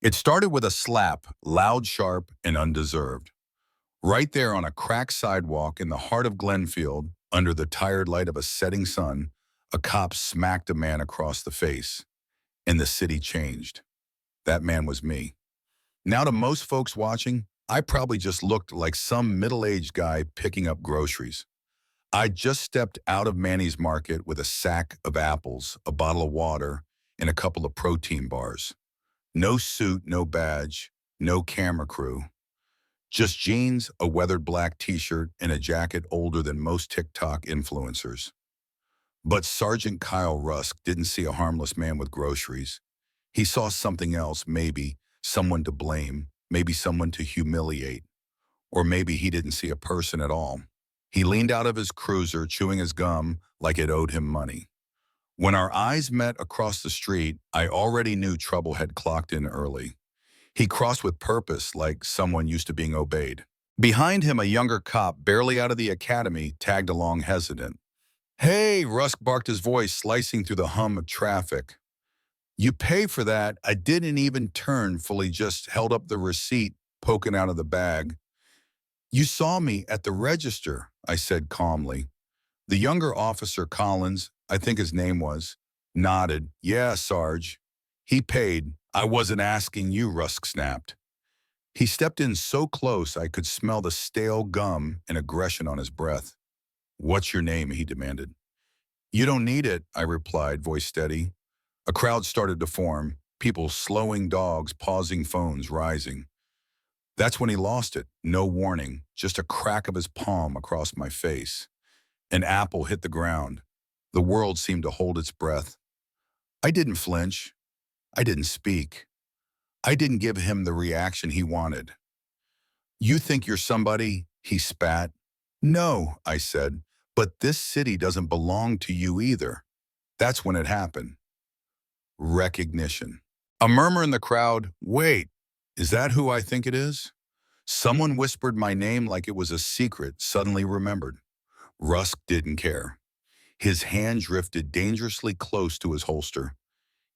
It started with a slap, loud, sharp, and undeserved. Right there on a cracked sidewalk in the heart of Glenfield, under the tired light of a setting sun, a cop smacked a man across the face, and the city changed. That man was me. Now to most folks watching, I probably just looked like some middle-aged guy picking up groceries. I just stepped out of Manny's Market with a sack of apples, a bottle of water, and a couple of protein bars. No suit, no badge, no camera crew. Just jeans, a weathered black t-shirt, and a jacket older than most TikTok influencers. But Sergeant Kyle Rusk didn't see a harmless man with groceries. He saw something else, maybe someone to blame, maybe someone to humiliate, or maybe he didn't see a person at all. He leaned out of his cruiser, chewing his gum like it owed him money. When our eyes met across the street, I already knew trouble had clocked in early. He crossed with purpose, like someone used to being obeyed. Behind him, a younger cop, barely out of the academy, tagged along hesitant. "Hey," Rusk barked, his voice slicing through the hum of traffic. "You pay for that." I didn't even turn, fully just held up the receipt poking out of the bag. "You saw me at the register," I said calmly. The younger officer, Collins, I think his name was, nodded. "Yeah, Sarge. He paid. I wasn't asking you," Rusk snapped. He stepped in so close I could smell the stale gum and aggression on his breath. "What's your name?" he demanded. "You don't need it," I replied, voice steady. A crowd started to form, people slowing dogs, pausing phones, rising. That's when he lost it. No warning, just a crack of his palm across my face. An apple hit the ground. The world seemed to hold its breath. I didn't flinch. I didn't speak. I didn't give him the reaction he wanted. "You think you're somebody?" he spat. "No," I said, "but this city doesn't belong to you either." That's when it happened. Recognition. A murmur in the crowd. "Wait, is that who I think it is?" Someone whispered my name like it was a secret, suddenly remembered. Rusk didn't care. His hand drifted dangerously close to his holster.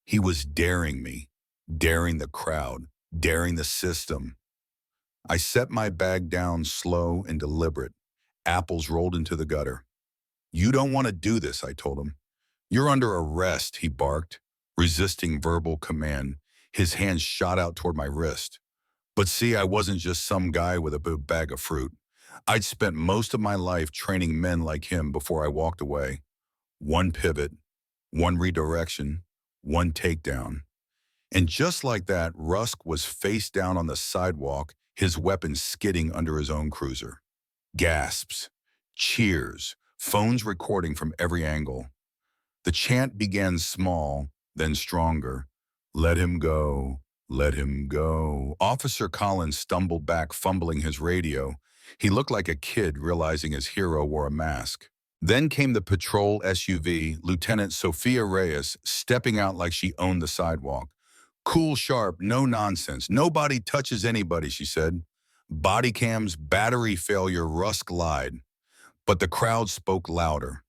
He was daring me, daring the crowd, daring the system. I set my bag down, slow and deliberate. Apples rolled into the gutter. "You don't want to do this," I told him. "You're under arrest," he barked, resisting verbal command. His hand shot out toward my wrist. But see, I wasn't just some guy with a big bag of fruit. I'd spent most of my life training men like him before I walked away. One pivot, one redirection, one takedown. And just like that, Rusk was face down on the sidewalk, his weapon skidding under his own cruiser. Gasps, cheers, phones recording from every angle. The chant began small, then stronger. "Let him go, let him go." Officer Collins stumbled back, fumbling his radio. He looked like a kid realizing his hero wore a mask. Then came the patrol SUV, Lieutenant Sophia Reyes, stepping out like she owned the sidewalk. "Cool, sharp, no nonsense. Nobody touches anybody," she said. "Body cams, battery failure," Rusk lied. But the crowd spoke louder.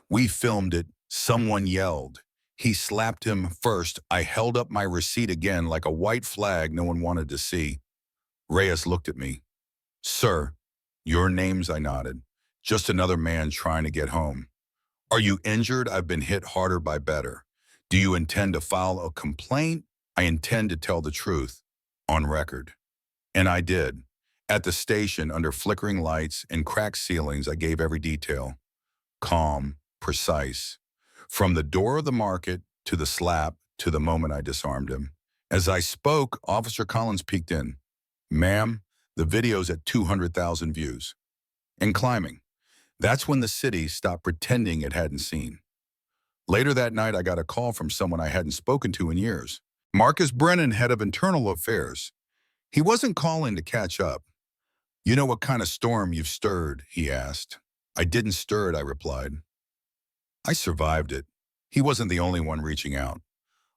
"We filmed it." Someone yelled. He slapped him first. I held up my receipt again like a white flag no one wanted to see. Reyes looked at me. "Sir, your name's," I nodded. "Just another man trying to get home." "Are you injured?" "I've been hit harder by better." "Do you intend to file a complaint?" "I intend to tell the truth, on record." And I did. At the station, under flickering lights and cracked ceilings, I gave every detail. Calm, precise. From the door of the market, to the slap, to the moment I disarmed him. As I spoke, Officer Collins peeked in. "Ma'am, the video's at 200,000 views. And climbing." That's when the city stopped pretending it hadn't seen. Later that night, I got a call from someone I hadn't spoken to in years. Marcus Brennan, head of internal affairs. He wasn't calling to catch up. "You know what kind of storm you've stirred?" he asked. "I didn't stir it," I replied. I survived it. He wasn't the only one reaching out.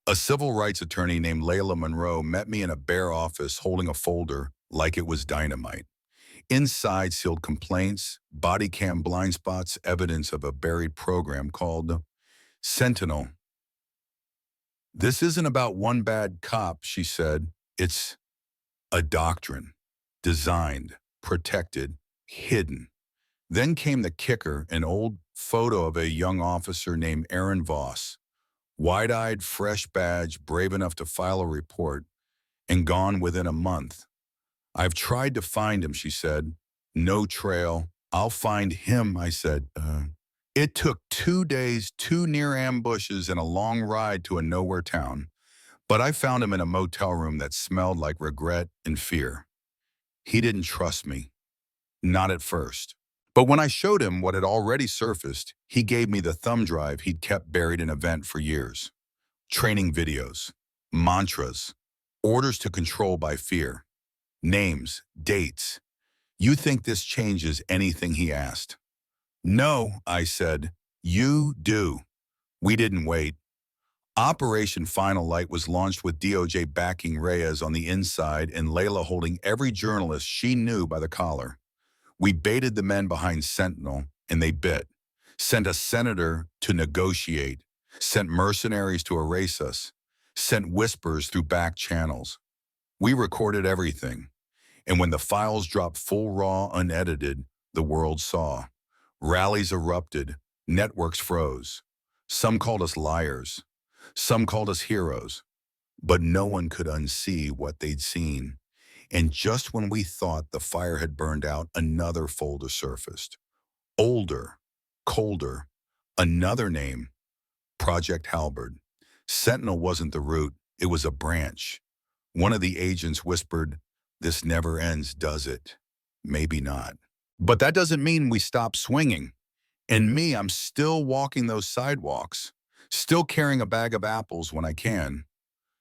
A civil rights attorney named Layla Monroe met me in a bare office holding a folder like it was dynamite. Inside, sealed complaints, body cam blind spots, evidence of a buried program called Sentinel. "This isn't about one bad cop," she said. It's a doctrine, designed, protected, hidden. Then came the kicker, an old photo of a young officer named Aaron Voss, wide-eyed, fresh badge, brave enough to file a report, and gone within a month. I've tried to find him, she said. No trail. I'll find him, I said. It took 2 days, two near ambushes, and a long ride to a nowhere town. But I found him in a motel room that smelled like regret and fear. He didn't trust me. Not at first. But when I showed him what had already surfaced, he gave me the thumb drive he'd kept buried in a vent for years. Training videos, mantras, orders to control by fear, names, dates. You think this changes anything, he asked. No, I said. You do. We didn't wait. Operation Final Light was launched with DOJ backing Reyes on the inside and Layla holding every journalist she knew by the collar. We baited the men behind Sentinel, and they bit. Sent a senator to negotiate. Sent mercenaries to erase us. Sent whispers through back channels. We recorded everything. And when the files dropped full raw, unedited, the world saw. Rallies erupted. Networks froze. Some called us liars. Some called us heroes. But no one could unsee what they'd seen. And just when we thought the fire had burned out, another folder surfaced. Older, colder, another name, Project Halberd. Sentinel wasn't the root, it was a branch. One of the agents whispered, "This never ends, does it?" Maybe not. But that doesn't mean we stop swinging. And me, I'm still walking those sidewalks, still carrying a bag of apples when I can,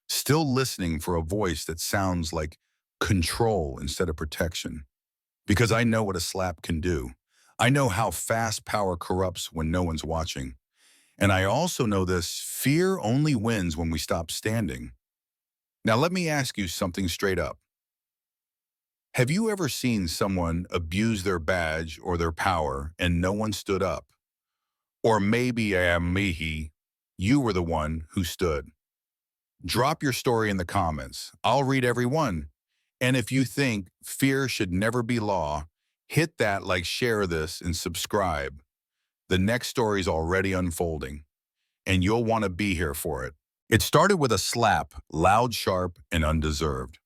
still listening for a voice that sounds like control instead of protection. Because I know what a slap can do. I know how fast power corrupts when no one's watching. And I also know this: fear only wins when we stop standing. Now let me ask you something straight up. Have you ever seen someone abuse their badge or their power and no one stood up? Or maybe Mihi, you were the one who stood. Drop your story in the comments. I'll read every one. And if you think fear should never be law, hit that like, share this, and subscribe. The next story is already unfolding, and you'll want to be here for it. It started with a slap, loud, sharp, and undeserved.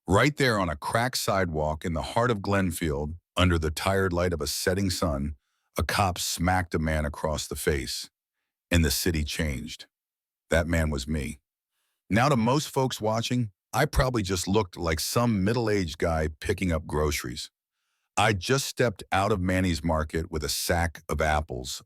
Right there on a cracked sidewalk in the heart of Glenfield, under the tired light of a setting sun, a cop smacked a man across the face, and the city changed. That man was me. Now to most folks watching, I probably just looked like some middle-aged guy picking up groceries. I just stepped out of Manny's Market with a sack of apples,